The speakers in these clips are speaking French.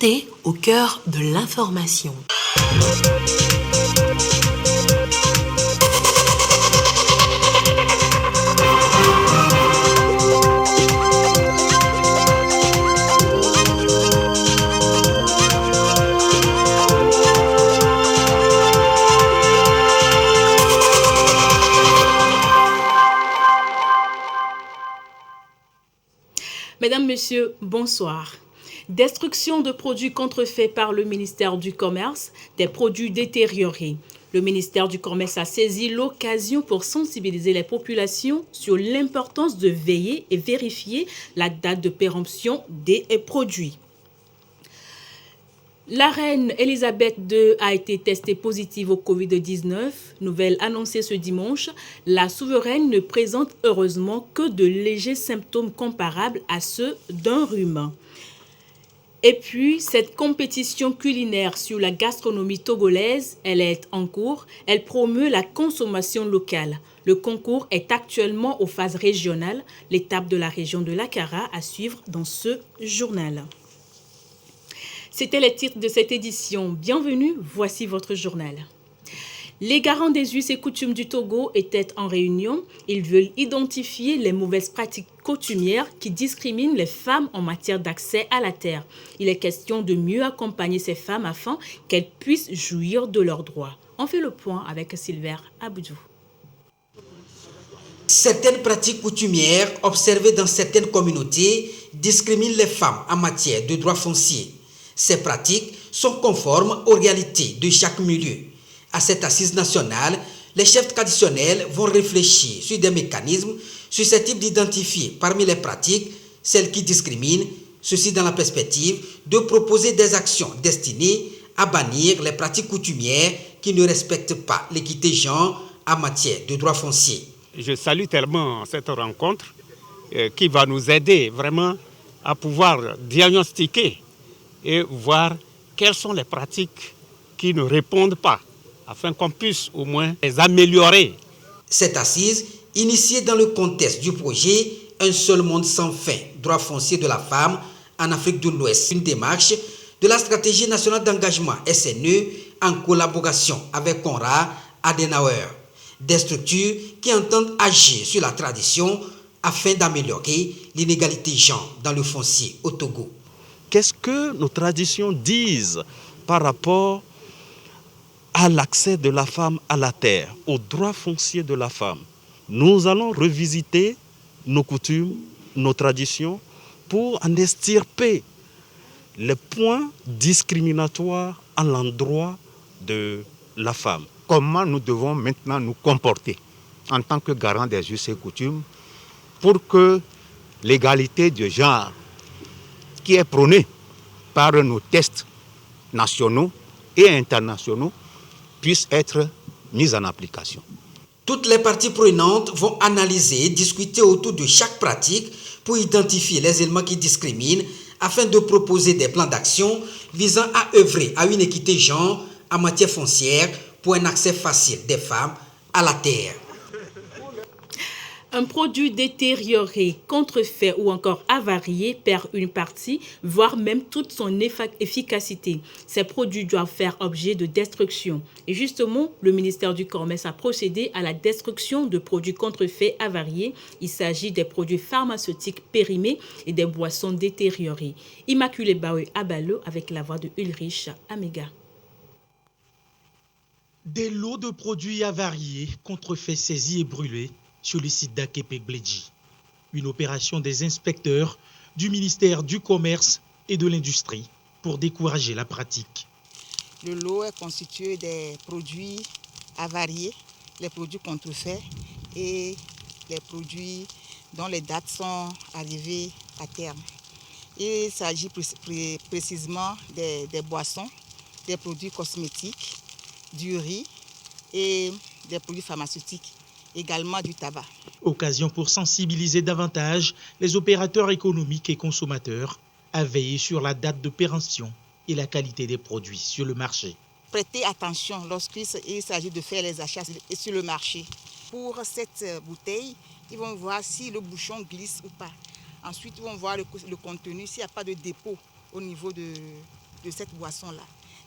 santé au cœur de l'information. Mesdames, Messieurs, bonsoir. Destruction de produits contrefaits par le ministère du Commerce, des produits détériorés. Le ministère du Commerce a saisi l'occasion pour sensibiliser les populations sur l'importance de veiller et vérifier la date de péremption des produits. La reine Elisabeth II a été testée positive au Covid-19. Nouvelle annoncée ce dimanche, la souveraine ne présente heureusement que de légers symptômes comparables à ceux d'un rhume. Et puis, cette compétition culinaire sur la gastronomie togolaise, elle est en cours. Elle promeut la consommation locale. Le concours est actuellement aux phases régionales, l'étape de la région de l'Akara à suivre dans ce journal. C'était les titres de cette édition. Bienvenue, voici votre journal. Les garants des us et coutumes du Togo étaient en réunion. Ils veulent identifier les mauvaises pratiques coutumières qui discriminent les femmes en matière d'accès à la terre. Il est question de mieux accompagner ces femmes afin qu'elles puissent jouir de leurs droits. On fait le point avec Sylvain Aboudou. Certaines pratiques coutumières observées dans certaines communautés discriminent les femmes en matière de droits fonciers. Ces pratiques sont conformes aux réalités de chaque milieu. À cette assise nationale, les chefs traditionnels vont réfléchir sur des mécanismes susceptibles d'identifier parmi les pratiques celles qui discriminent, ceci dans la perspective de proposer des actions destinées à bannir les pratiques coutumières qui ne respectent pas l'équité genre en matière de droits fonciers. Je salue tellement cette rencontre qui va nous aider vraiment à pouvoir diagnostiquer et voir quelles sont les pratiques qui ne répondent pas, afin qu'on puisse au moins les améliorer. Cette assise, initiée dans le contexte du projet Un seul monde sans fin, droit foncier de la femme en Afrique de l'Ouest, une démarche de la stratégie nationale d'engagement SNE en collaboration avec Konrad Adenauer, des structures qui entendent agir sur la tradition afin d'améliorer l'inégalité genre dans le foncier au Togo. Qu'est-ce que nos traditions disent par rapport à l'accès de la femme à la terre, aux droits fonciers de la femme? Nous allons revisiter nos coutumes, nos traditions pour en extirper les points discriminatoires à l'endroit de la femme. Comment nous devons maintenant nous comporter en tant que garant des us et coutumes pour que l'égalité de genre qui est prônée par nos tests nationaux et internationaux puisse être mise en application. Toutes les parties prenantes vont analyser et discuter autour de chaque pratique pour identifier les éléments qui discriminent afin de proposer des plans d'action visant à œuvrer à une équité genre en matière foncière pour un accès facile des femmes à la terre. Un produit détérioré, contrefait ou encore avarié perd une partie, voire même toute son efficacité. Ces produits doivent faire objet de destruction. Et justement, le ministère du Commerce a procédé à la destruction de produits contrefaits avariés. Il s'agit des produits pharmaceutiques périmés et des boissons détériorées. Immaculée Baoué Abalo avec la voix de Ulrich Amega. Des lots de produits avariés, contrefaits saisis et brûlés sur le site d'Akepek-Bledji. Une opération des inspecteurs du ministère du Commerce et de l'Industrie pour décourager la pratique. Le lot est constitué des produits avariés, les produits contrefaits et les produits dont les dates sont arrivées à terme. Il s'agit précisément des boissons, des produits cosmétiques, du riz et des produits pharmaceutiques, également du tabac. Occasion pour sensibiliser davantage les opérateurs économiques et consommateurs à veiller sur la date de péremption et la qualité des produits sur le marché. Prêtez attention lorsqu'il s'agit de faire les achats sur le marché. Pour cette bouteille, ils vont voir si le bouchon glisse ou pas. Ensuite, ils vont voir le contenu, s'il n'y a pas de dépôt au niveau de de cette boisson-là.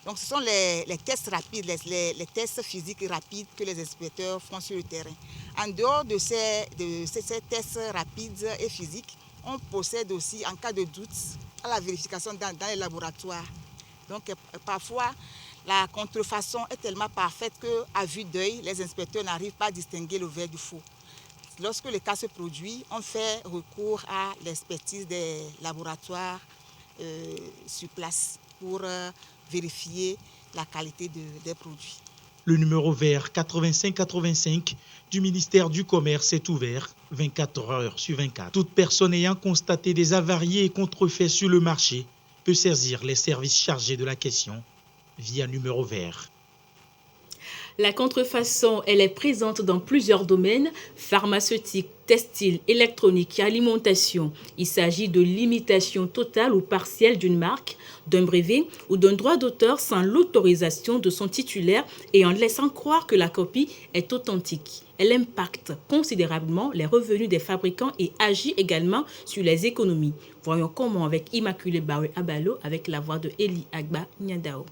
Donc ce sont les tests rapides, les tests physiques rapides que les inspecteurs font sur le terrain. En dehors de ces tests rapides et physiques, on procède aussi, en cas de doute, à la vérification dans les laboratoires. Donc parfois, la contrefaçon est tellement parfaite qu'à vue d'œil, les inspecteurs n'arrivent pas à distinguer le vrai du faux. Lorsque le cas se produit, on fait recours à l'expertise des laboratoires sur place pour vérifier la qualité des produits. Le numéro vert 8585 du ministère du Commerce est ouvert 24 heures sur 24. Toute personne ayant constaté des avariés et contrefaits sur le marché peut saisir les services chargés de la question via numéro vert. La contrefaçon, elle est présente dans plusieurs domaines, pharmaceutique, textile, électronique, alimentation. Il s'agit de l'imitation totale ou partielle d'une marque, d'un brevet ou d'un droit d'auteur sans l'autorisation de son titulaire et en laissant croire que la copie est authentique. Elle impacte considérablement les revenus des fabricants et agit également sur les économies. Voyons comment avec Immaculée Baré Abalo avec la voix de Eli Agba Nyadao.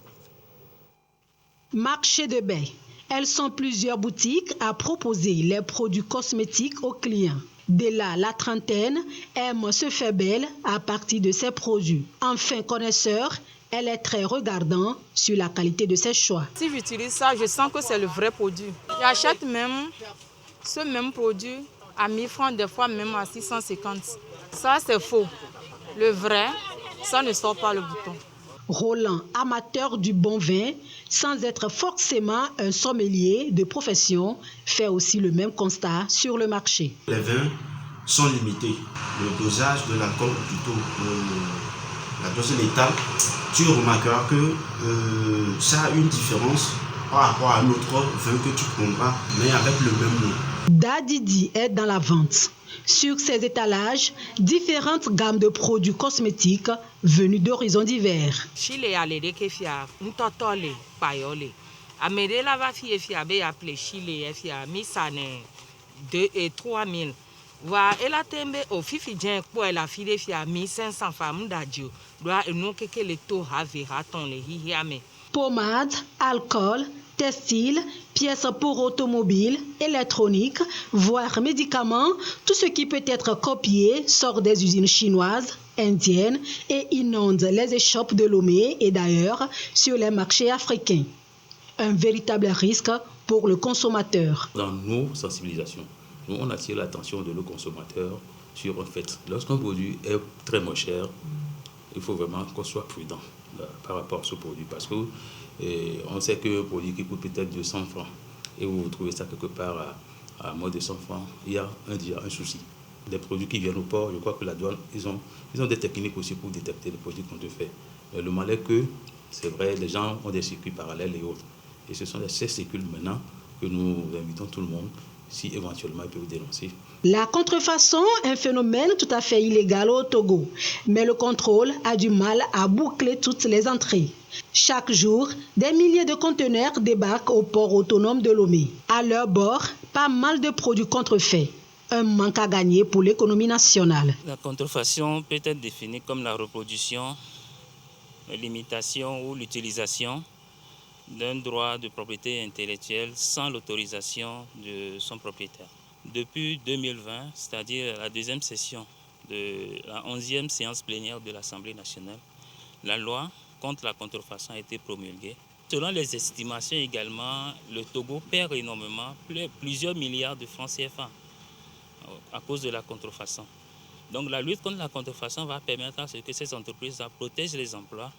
Marché de baie. Elles sont plusieurs boutiques à proposer les produits cosmétiques aux clients. Dès là, la trentaine aime se faire belle à partir de ses produits. Enfin connaisseur, elle est très regardante sur la qualité de ses choix. Si j'utilise ça, je sens que c'est le vrai produit. J'achète même ce même produit à 1000 francs, des fois même à 650. Ça, c'est faux. Le vrai, ça ne sort pas le bouton. Roland, amateur du bon vin, sans être forcément un sommelier de profession, fait aussi le même constat sur le marché. Les vins sont limités. Le dosage de l'alcool, plutôt la dose létale, tu remarqueras que ça a une différence par rapport à l'autre vin que tu prendras, mais avec le même nom. Dadidi est dans la vente. Sur ses étalages, différentes gammes de produits cosmétiques venus d'horizons divers. Chile alede ke fia ntotole payole. Amede la va fia be appelé Chile fia misane 2 et 3000. Wa ela tembe o fifi jen po ela file fia 1500 femmes d'adio. Doa enu keke le to have raton le hihiame. Pommade, alcool, textile, pièces pour automobile, électronique, voire médicaments, tout ce qui peut être copié sort des usines chinoises, indiennes et inonde les échoppes de Lomé et d'ailleurs sur les marchés africains. Un véritable risque pour le consommateur. Dans nos sensibilisations, nous on attire l'attention de nos consommateurs sur un fait. Lorsqu'un produit est très moins cher, il faut vraiment qu'on soit prudent par rapport à ce produit parce que on sait qu'un produit qui coûte peut-être 200 francs et vous trouvez ça quelque part à moins de 100 francs, il y a un souci. Des produits qui viennent au port, je crois que la douane, ils ont des techniques aussi pour détecter les produits qu'on te fait. Le mal est que, c'est vrai, les gens ont des circuits parallèles et autres. Et ce sont ces circuits maintenant que nous invitons tout le monde, si éventuellement ils peuvent dénoncer. La contrefaçon est un phénomène tout à fait illégal au Togo, mais le contrôle a du mal à boucler toutes les entrées. Chaque jour, des milliers de conteneurs débarquent au port autonome de Lomé. À leur bord, pas mal de produits contrefaits. Un manque à gagner pour l'économie nationale. La contrefaçon peut être définie comme la reproduction, l'imitation ou l'utilisation d'un droit de propriété intellectuelle sans l'autorisation de son propriétaire. Depuis 2020, c'est-à-dire la deuxième session de la 11e séance plénière de l'Assemblée nationale, la loi contre la contrefaçon a été promulguée. Selon les estimations également, le Togo perd énormément, plusieurs milliards de francs CFA à cause de la contrefaçon. Donc la lutte contre la contrefaçon va permettre à ce que ces entreprises protègent les emplois,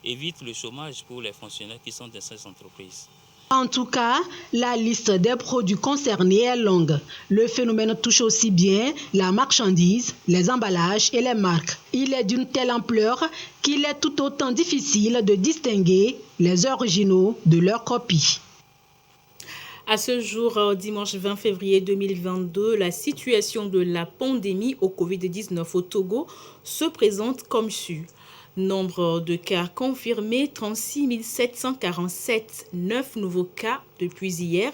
évitent le chômage pour les fonctionnaires qui sont dans ces entreprises. En tout cas, la liste des produits concernés est longue. Le phénomène touche aussi bien la marchandise, les emballages et les marques. Il est d'une telle ampleur qu'il est tout autant difficile de distinguer les originaux de leurs copies. À ce jour, dimanche 20 février 2022, la situation de la pandémie au Covid-19 au Togo se présente comme suit. Nombre de cas confirmés, 36 747, 9 nouveaux cas depuis hier.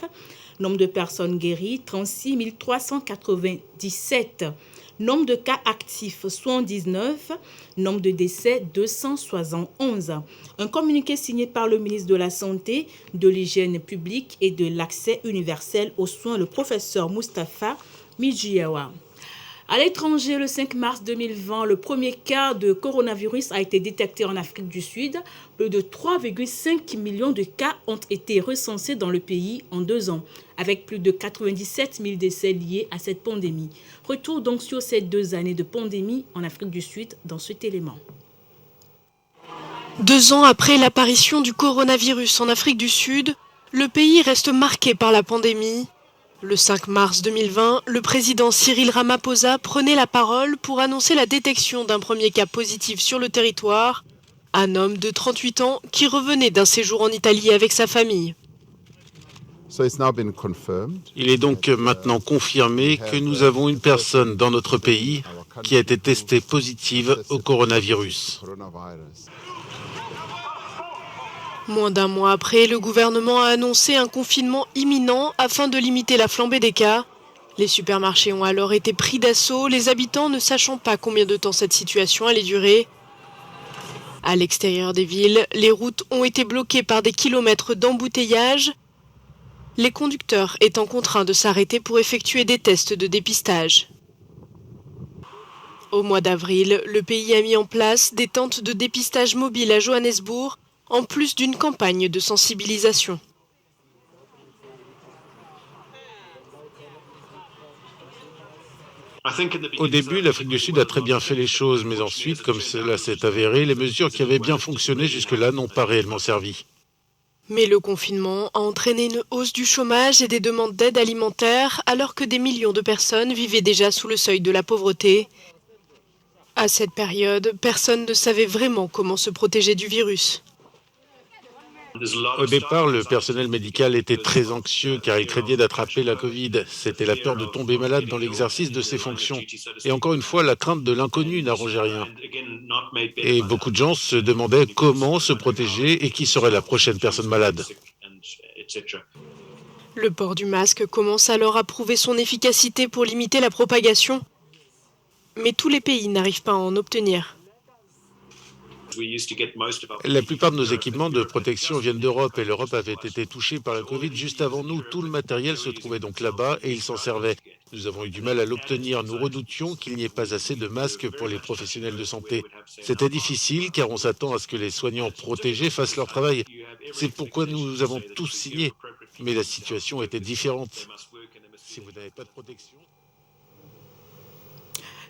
Nombre de personnes guéries, 36 397. Nombre de cas actifs 79, nombre de décès 271. Un communiqué signé par le ministre de la Santé, de l'Hygiène publique et de l'accès universel aux soins, le professeur Moustapha Midjiawa. À l'étranger, le 5 mars 2020, le premier cas de coronavirus a été détecté en Afrique du Sud. Plus de 3,5 millions de cas ont été recensés dans le pays en 2 ans, avec plus de 97 000 décès liés à cette pandémie. Retour donc sur ces 2 années de pandémie en Afrique du Sud dans cet élément. 2 ans après l'apparition du coronavirus en Afrique du Sud, le pays reste marqué par la pandémie. Le 5 mars 2020, le président Cyril Ramaphosa prenait la parole pour annoncer la détection d'un premier cas positif sur le territoire, un homme de 38 ans qui revenait d'un séjour en Italie avec sa famille. Il est donc maintenant confirmé que nous avons une personne dans notre pays qui a été testée positive au coronavirus. Moins d'1 mois après, le gouvernement a annoncé un confinement imminent afin de limiter la flambée des cas. Les supermarchés ont alors été pris d'assaut, les habitants ne sachant pas combien de temps cette situation allait durer. À l'extérieur des villes, les routes ont été bloquées par des kilomètres d'embouteillage, les conducteurs étant contraints de s'arrêter pour effectuer des tests de dépistage. Au mois d'avril, le pays a mis en place des tentes de dépistage mobiles à Johannesburg, en plus d'une campagne de sensibilisation. Au début, l'Afrique du Sud a très bien fait les choses, mais ensuite, comme cela s'est avéré, les mesures qui avaient bien fonctionné jusque-là n'ont pas réellement servi. Mais le confinement a entraîné une hausse du chômage et des demandes d'aide alimentaire, alors que des millions de personnes vivaient déjà sous le seuil de la pauvreté. À cette période, personne ne savait vraiment comment se protéger du virus. Au départ, le personnel médical était très anxieux car il craignait d'attraper la Covid. C'était la peur de tomber malade dans l'exercice de ses fonctions. Et encore une fois, la crainte de l'inconnu n'arrangeait rien. Et beaucoup de gens se demandaient comment se protéger et qui serait la prochaine personne malade. Le port du masque commence alors à prouver son efficacité pour limiter la propagation. Mais tous les pays n'arrivent pas à en obtenir. La plupart de nos équipements de protection viennent d'Europe et l'Europe avait été touchée par la Covid juste avant nous. Tout le matériel se trouvait donc là-bas et ils s'en servaient. Nous avons eu du mal à l'obtenir. Nous redoutions qu'il n'y ait pas assez de masques pour les professionnels de santé. C'était difficile car on s'attend à ce que les soignants protégés fassent leur travail. C'est pourquoi nous avons tous signé. Mais la situation était différente. Si vous n'avez pas de protection...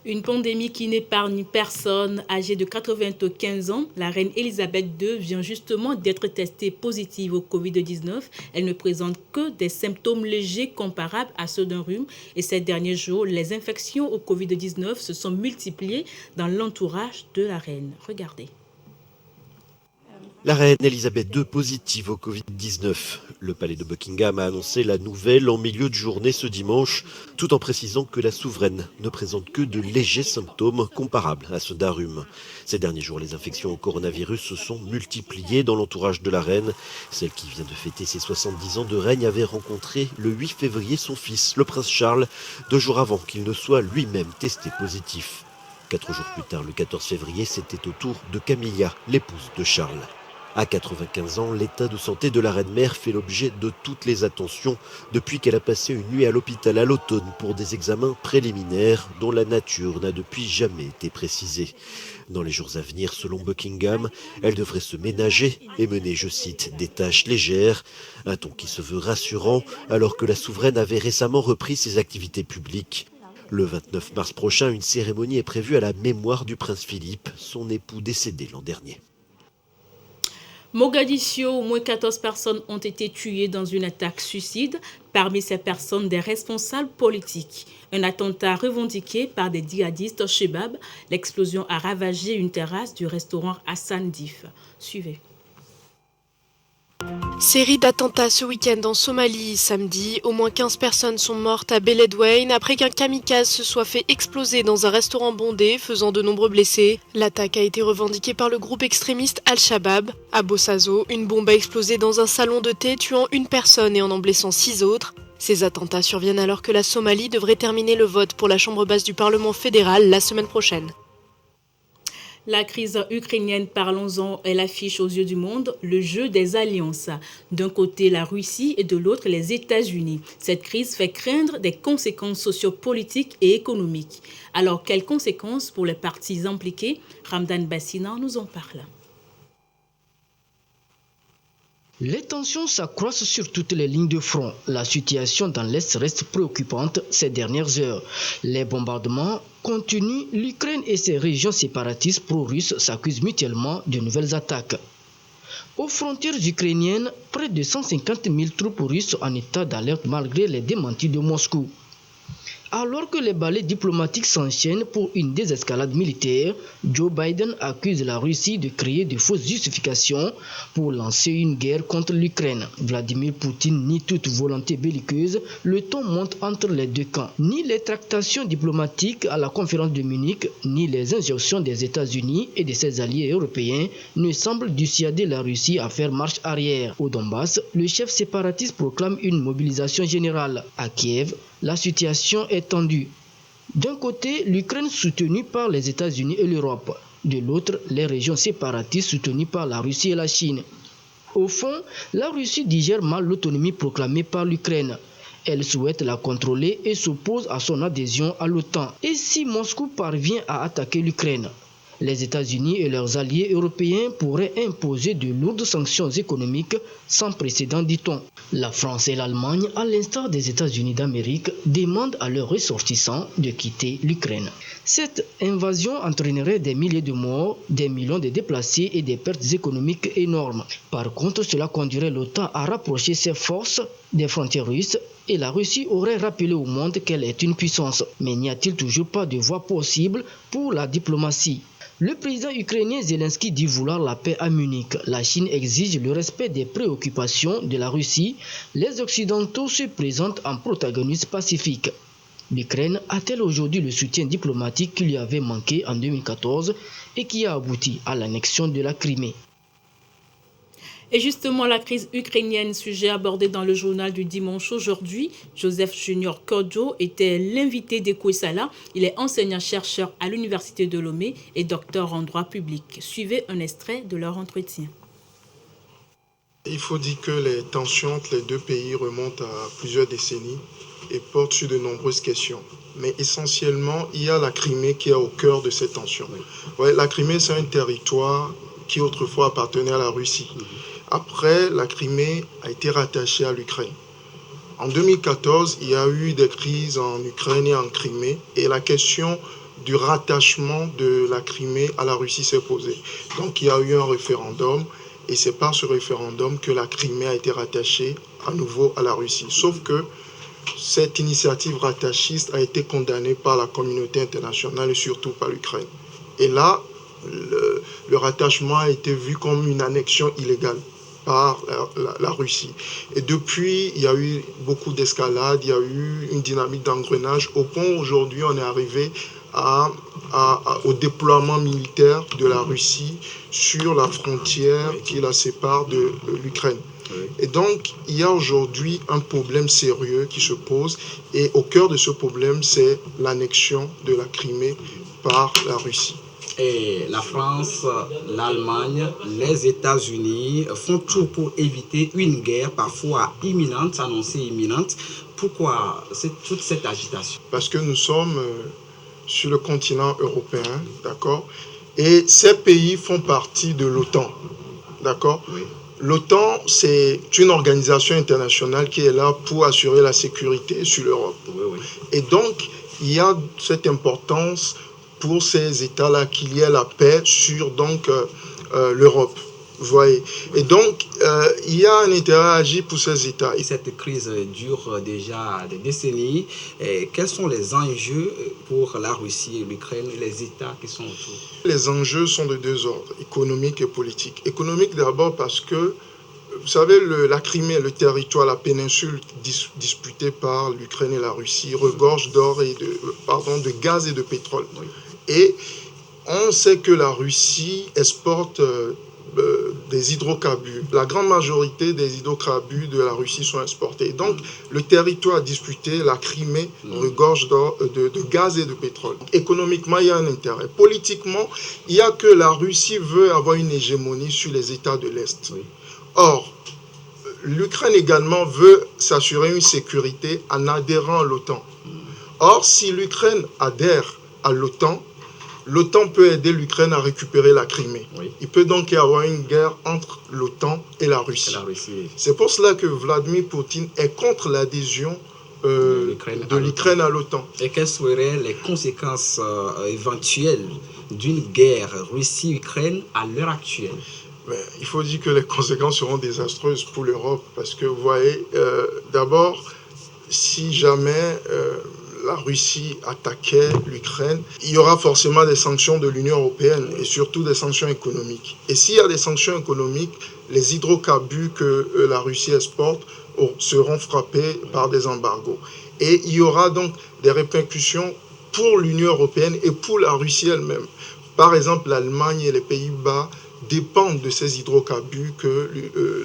Une pandémie qui n'épargne personne. Âgée de 95 ans, la reine Elisabeth II vient justement d'être testée positive au Covid-19. Elle ne présente que des symptômes légers comparables à ceux d'un rhume. Et ces derniers jours, les infections au Covid-19 se sont multipliées dans l'entourage de la reine. Regardez. La reine Elisabeth II positive au Covid-19. Le palais de Buckingham a annoncé la nouvelle en milieu de journée ce dimanche, tout en précisant que la souveraine ne présente que de légers symptômes comparables à ceux d'un rhume. Ces derniers jours, les infections au coronavirus se sont multipliées dans l'entourage de la reine. Celle qui vient de fêter ses 70 ans de règne avait rencontré le 8 février son fils, le prince Charles, 2 jours avant qu'il ne soit lui-même testé positif. 4 jours plus tard, le 14 février, c'était au tour de Camilla, l'épouse de Charles. À 95 ans, l'état de santé de la reine-mère fait l'objet de toutes les attentions depuis qu'elle a passé une nuit à l'hôpital à l'automne pour des examens préliminaires dont la nature n'a depuis jamais été précisée. Dans les jours à venir, selon Buckingham, elle devrait se ménager et mener, je cite, des tâches légères, un ton qui se veut rassurant alors que la souveraine avait récemment repris ses activités publiques. Le 29 mars prochain, une cérémonie est prévue à la mémoire du prince Philippe, son époux décédé l'an dernier. Mogadiscio, au moins 14 personnes ont été tuées dans une attaque suicide. Parmi ces personnes, des responsables politiques. Un attentat revendiqué par des djihadistes Shebab. L'explosion a ravagé une terrasse du restaurant Hassan Dif. Suivez. Série d'attentats ce week-end en Somalie. Samedi, au moins 15 personnes sont mortes à Beledweyne après qu'un kamikaze se soit fait exploser dans un restaurant bondé, faisant de nombreux blessés. L'attaque a été revendiquée par le groupe extrémiste Al-Shabaab. À Bosaso, une bombe a explosé dans un salon de thé, tuant une personne et en blessant 6 autres. Ces attentats surviennent alors que la Somalie devrait terminer le vote pour la chambre basse du Parlement fédéral la semaine prochaine. La crise ukrainienne, parlons-en, elle affiche aux yeux du monde le jeu des alliances. D'un côté la Russie et de l'autre les États-Unis. Cette crise fait craindre des conséquences sociopolitiques et économiques. Alors quelles conséquences pour les parties impliquées? Ramdan Bassina nous en parle. Les tensions s'accroissent sur toutes les lignes de front. La situation dans l'Est reste préoccupante ces dernières heures. Les bombardements continuent. L'Ukraine et ses régions séparatistes pro-russes s'accusent mutuellement de nouvelles attaques. Aux frontières ukrainiennes, près de 150 000 troupes russes en état d'alerte malgré les démentis de Moscou. Alors que les balais diplomatiques s'enchaînent pour une désescalade militaire, Joe Biden accuse la Russie de créer de fausses justifications pour lancer une guerre contre l'Ukraine. Vladimir Poutine nie toute volonté belliqueuse, le ton monte entre les deux camps. Ni les tractations diplomatiques à la conférence de Munich, ni les injonctions des États-Unis et de ses alliés européens ne semblent dissuader la Russie à faire marche arrière. Au Donbass, le chef séparatiste proclame une mobilisation générale. À Kiev, la situation est tendue. D'un côté, l'Ukraine soutenue par les États-Unis et l'Europe. De l'autre, les régions séparatistes soutenues par la Russie et la Chine. Au fond, la Russie digère mal l'autonomie proclamée par l'Ukraine. Elle souhaite la contrôler et s'oppose à son adhésion à l'OTAN. Et si Moscou parvient à attaquer l'Ukraine? Les États-Unis et leurs alliés européens pourraient imposer de lourdes sanctions économiques sans précédent, dit-on. La France et l'Allemagne, à l'instar des États-Unis d'Amérique, demandent à leurs ressortissants de quitter l'Ukraine. Cette invasion entraînerait des milliers de morts, des millions de déplacés et des pertes économiques énormes. Par contre, cela conduirait l'OTAN à rapprocher ses forces des frontières russes et la Russie aurait rappelé au monde qu'elle est une puissance. Mais n'y a-t-il toujours pas de voie possible pour la diplomatie? Le président ukrainien Zelensky dit vouloir la paix à Munich. La Chine exige le respect des préoccupations de la Russie. Les Occidentaux se présentent en protagonistes pacifiques. L'Ukraine a-t-elle aujourd'hui le soutien diplomatique qui lui avait manqué en 2014 et qui a abouti à l'annexion de la Crimée? Et justement, la crise ukrainienne, sujet abordé dans le journal du dimanche aujourd'hui, Joseph Junior Kodjo était l'invité d'Eko Sala. Il est enseignant-chercheur à l'Université de Lomé et docteur en droit public. Suivez un extrait de leur entretien. Il faut dire que les tensions entre les deux pays remontent à plusieurs décennies et portent sur de nombreuses questions. Mais essentiellement, il y a la Crimée qui est au cœur de ces tensions. Ouais, la Crimée, c'est un territoire qui autrefois appartenait à la Russie. Après, la Crimée a été rattachée à l'Ukraine. En 2014, il y a eu des crises en Ukraine et en Crimée, et la question du rattachement de la Crimée à la Russie s'est posée. Donc il y a eu un référendum, et c'est par ce référendum que la Crimée a été rattachée à nouveau à la Russie. Sauf que cette initiative rattachiste a été condamnée par la communauté internationale et surtout par l'Ukraine. Et là, le rattachement a été vu comme une annexion illégale par la Russie. Et depuis, il y a eu beaucoup d'escalade, il y a eu une dynamique d'engrenage, au point où aujourd'hui on est arrivé au déploiement militaire de la Russie sur la frontière qui la sépare de l'Ukraine. Et donc, il y a aujourd'hui un problème sérieux qui se pose, et au cœur de ce problème, c'est l'annexion de la Crimée par la Russie. Et la France, l'Allemagne, les États-Unis font tout pour éviter une guerre parfois imminente, annoncée imminente. Pourquoi toute cette agitation? Parce que nous sommes sur le continent européen, d'accord? Et ces pays font partie de l'OTAN, d'accord? Oui. L'OTAN, c'est une organisation internationale qui est là pour assurer la sécurité sur l'Europe. Oui, oui. Et donc, il y a cette importance pour ces États-là qu'il y ait la paix sur l'Europe. Vous voyez. Et donc, il y a un intérêt à agir pour ces États. Et cette crise dure déjà des décennies. Et quels sont les enjeux pour la Russie et l'Ukraine, les États qui sont autour? Les enjeux sont de deux ordres, économique et politique. Économique d'abord parce que, vous savez, la Crimée, le territoire, la péninsule disputée par l'Ukraine et la Russie, regorge d'or et de gaz et de pétrole. Oui. Et on sait que la Russie exporte des hydrocarbures. La grande majorité des hydrocarbures de la Russie sont exportés. Donc, le territoire disputé, la Crimée, regorge de gaz et de pétrole. Économiquement, il y a un intérêt. Politiquement, il y a que la Russie veut avoir une hégémonie sur les États de l'Est. Or, l'Ukraine également veut s'assurer une sécurité en adhérant à l'OTAN. Or, si l'Ukraine adhère à l'OTAN, l'OTAN peut aider l'Ukraine à récupérer la Crimée. Il peut donc y avoir une guerre entre l'OTAN et la Russie. C'est pour cela que Vladimir Poutine est contre l'adhésion de l'Ukraine à l'OTAN. Et quelles seraient les conséquences éventuelles d'une guerre Russie-Ukraine à l'heure actuelle? Il faut dire que les conséquences seront désastreuses pour l'Europe parce que vous voyez, d'abord, si jamais la Russie attaquait l'Ukraine, il y aura forcément des sanctions de l'Union européenne et surtout des sanctions économiques. Et s'il y a des sanctions économiques, les hydrocarbures que la Russie exporte seront frappés par des embargos. Et il y aura donc des répercussions pour l'Union européenne et pour la Russie elle-même. Par exemple, l'Allemagne et les Pays-Bas dépendent de ces hydrocarbures que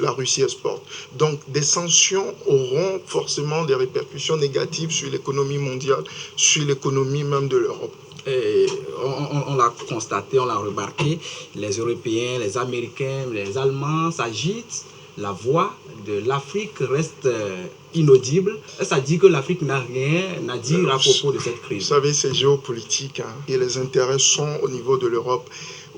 la Russie exporte. Donc des sanctions auront forcément des répercussions négatives sur l'économie mondiale, sur l'économie même de l'Europe. Et on l'a constaté, on l'a remarqué, les Européens, les Américains, les Allemands s'agitent, la voix de l'Afrique reste inaudible. Ça dit que l'Afrique n'a rien à dire à propos de cette crise. Vous savez, c'est géopolitique et les intérêts sont au niveau de l'Europe.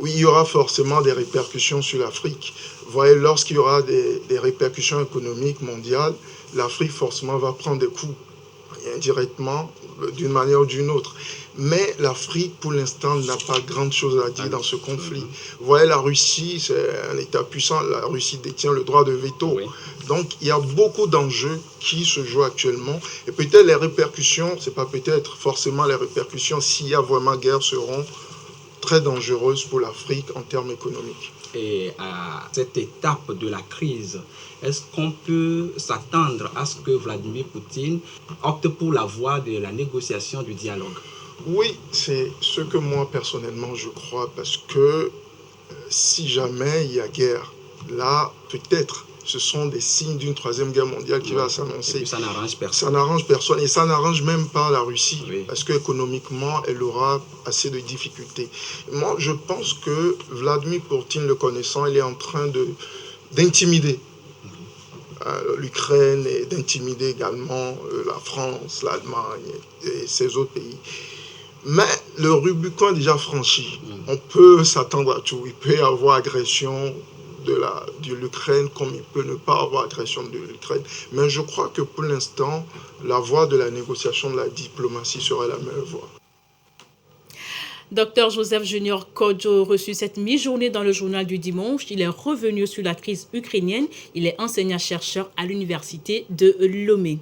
Oui, il y aura forcément des répercussions sur l'Afrique. Vous voyez, lorsqu'il y aura des répercussions économiques mondiales, l'Afrique forcément va prendre des coups, indirectement, d'une manière ou d'une autre. Mais l'Afrique, pour l'instant, n'a pas grand-chose à dire dans ce conflit. Vous voyez, la Russie, c'est un État puissant. La Russie détient le droit de veto. Donc, il y a beaucoup d'enjeux qui se jouent actuellement. Et peut-être les répercussions, c'est pas peut-être forcément les répercussions, s'il y a vraiment guerre, seront très dangereuse pour l'Afrique en termes économiques. Et à cette étape de la crise, est-ce qu'on peut s'attendre à ce que Vladimir Poutine opte pour la voie de la négociation, du dialogue? Oui, c'est ce que moi personnellement je crois, parce que si jamais il y a guerre, là peut-être ce sont des signes d'une troisième guerre mondiale qui va s'annoncer. Ça n'arrange personne. Ça n'arrange personne et ça n'arrange même pas la Russie parce qu'économiquement, elle aura assez de difficultés. Moi, je pense que Vladimir Poutine, le connaissant, il est en train d'intimider l'Ukraine et d'intimider également la France, l'Allemagne et ces autres pays. Mais le Rubicon est déjà franchi. On peut s'attendre à tout. Il peut y avoir agression de l'Ukraine comme il peut ne pas avoir agression de l'Ukraine. Mais je crois que pour l'instant, la voie de la négociation, de la diplomatie serait la meilleure voie. Dr Joseph Junior Kodjo reçu cette mi-journée dans le journal du dimanche. Il est revenu sur la crise ukrainienne. Il est enseignant-chercheur à l'université de Lomé.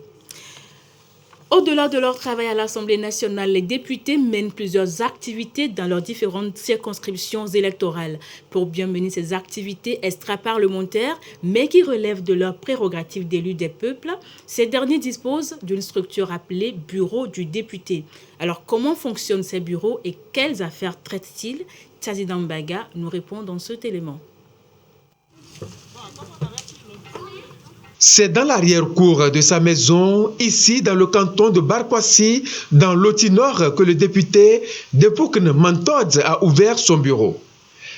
Au-delà de leur travail à l'Assemblée nationale, les députés mènent plusieurs activités dans leurs différentes circonscriptions électorales. Pour bien mener ces activités extra-parlementaires, mais qui relèvent de leurs prérogatives d'élus des peuples, ces derniers disposent d'une structure appelée Bureau du député. Alors, comment fonctionnent ces bureaux et quelles affaires traitent-ils? Tazid Mbaga nous répond dans cet élément. C'est dans l'arrière-cour de sa maison, ici dans le canton de Barkwasi, dans l'Oti-Nord, que le député Depokne Mantod a ouvert son bureau.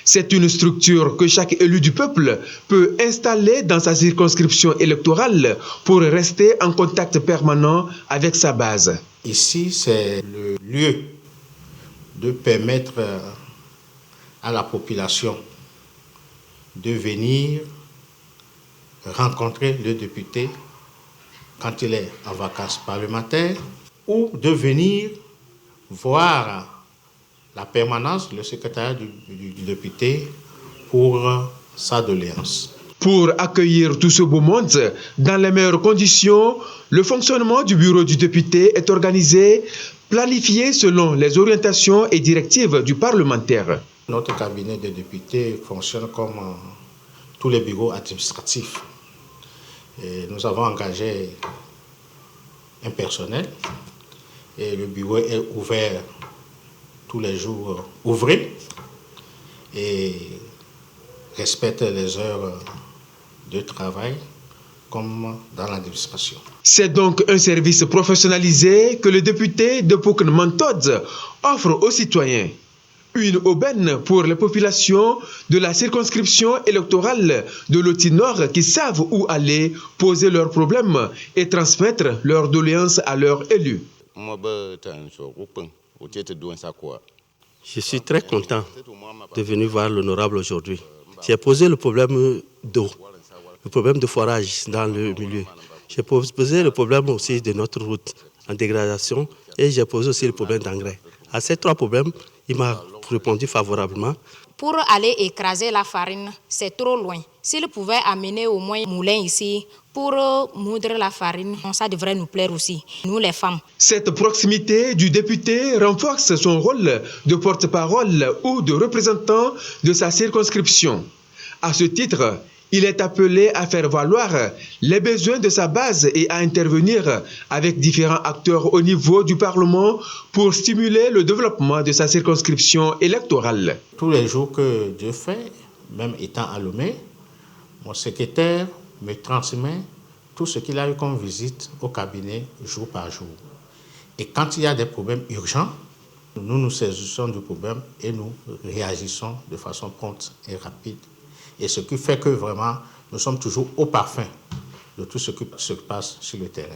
C'est une structure que chaque élu du peuple peut installer dans sa circonscription électorale pour rester en contact permanent avec sa base. Ici, c'est le lieu de permettre à la population de venir rencontrer le député quand il est en vacances parlementaires ou de venir voir la permanence, le secrétariat du député pour sa doléance. Pour accueillir tout ce beau monde dans les meilleures conditions, le fonctionnement du bureau du député est organisé, planifié selon les orientations et directives du parlementaire. Notre cabinet de députés fonctionne comme tous les bureaux administratifs. Et nous avons engagé un personnel et le bureau est ouvert tous les jours ouvrés. Et respectent les heures de travail comme dans l'administration. C'est donc un service professionnalisé que le député de Poukne Mantodz offre aux citoyens. Une aubaine pour les populations de la circonscription électorale de Loti Nord qui savent où aller poser leurs problèmes et transmettre leurs doléances à leurs élus. Je suis très content de venir voir l'honorable aujourd'hui. J'ai posé le problème d'eau, le problème de forage dans le milieu. J'ai posé le problème aussi de notre route en dégradation et j'ai posé aussi le problème d'engrais. À ces trois problèmes, il m'a répondu favorablement. Pour aller écraser la farine, c'est trop loin. S'il pouvait amener au moins un moulin ici pour moudre la farine, ça devrait nous plaire aussi, nous les femmes. Cette proximité du député renforce son rôle de porte-parole ou de représentant de sa circonscription. À ce titre, il est appelé à faire valoir les besoins de sa base et à intervenir avec différents acteurs au niveau du Parlement pour stimuler le développement de sa circonscription électorale. Tous les jours que Dieu fait, même étant à Lomé, mon secrétaire me transmet tout ce qu'il a eu comme visite au cabinet jour par jour. Et quand il y a des problèmes urgents, nous nous saisissons du problème et nous réagissons de façon prompte et rapide. Et ce qui fait que vraiment, nous sommes toujours au parfum de tout ce qui se passe sur le terrain.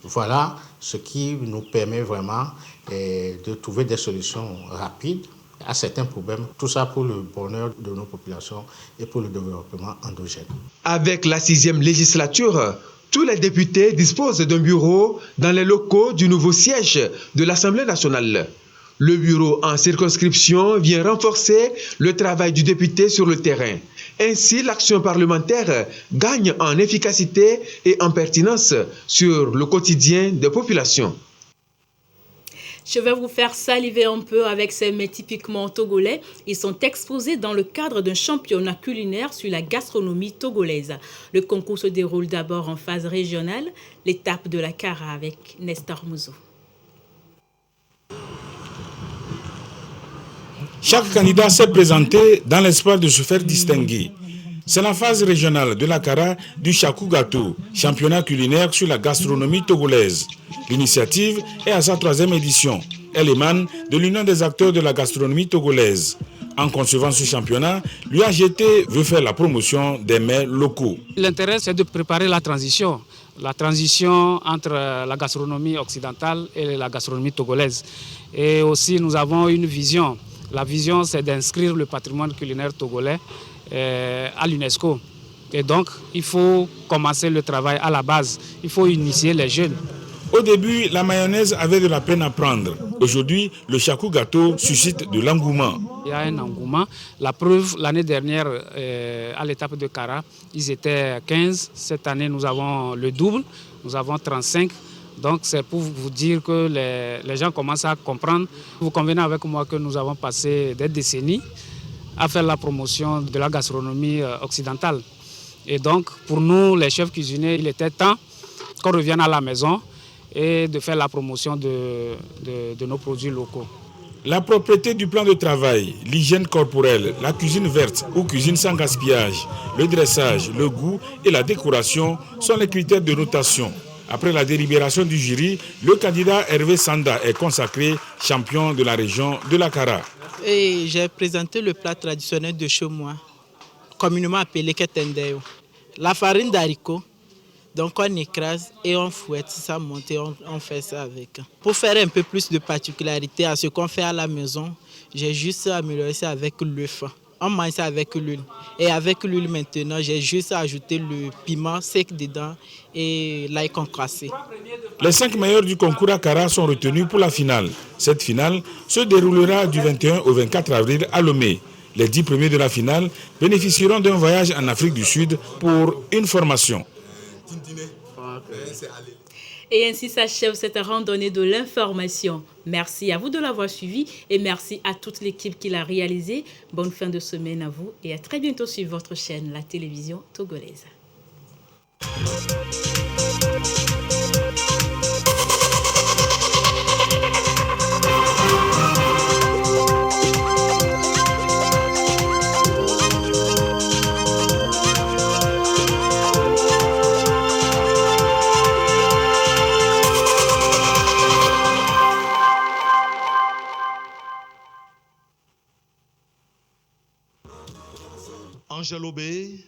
Voilà ce qui nous permet vraiment de trouver des solutions rapides à certains problèmes. Tout ça pour le bonheur de nos populations et pour le développement endogène. Avec la 6e législature, tous les députés disposent d'un bureau dans les locaux du nouveau siège de l'Assemblée nationale. Le bureau en circonscription vient renforcer le travail du député sur le terrain. Ainsi, l'action parlementaire gagne en efficacité et en pertinence sur le quotidien des populations. Je vais vous faire saliver un peu avec ces mets typiquement togolais. Ils sont exposés dans le cadre d'un championnat culinaire sur la gastronomie togolaise. Le concours se déroule d'abord en phase régionale, l'étape de la Kara avec Nestor Mouzo. Chaque candidat s'est présenté dans l'espoir de se faire distinguer. C'est la phase régionale de la Kara du Chakou Gâteau, championnat culinaire sur la gastronomie togolaise. L'initiative est à sa 3e édition. Elle émane de l'Union des acteurs de la gastronomie togolaise. En concevant ce championnat, l'UAGT veut faire la promotion des mets locaux. L'intérêt, c'est de préparer la transition entre la gastronomie occidentale et la gastronomie togolaise. Et aussi, nous avons une vision. La vision, c'est d'inscrire le patrimoine culinaire togolais à l'UNESCO. Et donc, il faut commencer le travail à la base. Il faut initier les jeunes. Au début, la mayonnaise avait de la peine à prendre. Aujourd'hui, le Chakou Gâteau suscite de l'engouement. Il y a un engouement. La preuve, l'année dernière, à l'étape de Kara, ils étaient 15. Cette année, nous avons le double. Nous avons 35. Donc c'est pour vous dire que les gens commencent à comprendre. Vous convenez avec moi que nous avons passé des décennies à faire la promotion de la gastronomie occidentale. Et donc pour nous, les chefs cuisiniers, il était temps qu'on revienne à la maison et de faire la promotion de nos produits locaux. La propreté du plan de travail, l'hygiène corporelle, la cuisine verte ou cuisine sans gaspillage, le dressage, le goût et la décoration sont les critères de notation. Après la délibération du jury, le candidat Hervé Sanda est consacré champion de la région de la Kara. Et j'ai présenté le plat traditionnel de chez moi, communément appelé ketendeo. La farine d'haricot, donc on écrase et on fouette, ça monte et on fait ça avec. Pour faire un peu plus de particularité à ce qu'on fait à la maison, j'ai juste amélioré ça avec l'œuf. On mange ça avec l'huile. Et avec l'huile maintenant, j'ai juste ajouté le piment sec dedans et l'ail concassé. Les 5 meilleurs du concours à Kara sont retenus pour la finale. Cette finale se déroulera du 21 au 24 avril à Lomé. Les 10 premiers de la finale bénéficieront d'un voyage en Afrique du Sud pour une formation. Et ainsi s'achève cette randonnée de l'information. Merci à vous de l'avoir suivi et merci à toute l'équipe qui l'a réalisé. Bonne fin de semaine à vous et à très bientôt sur votre chaîne, la télévision togolaise. Angèle Aubé,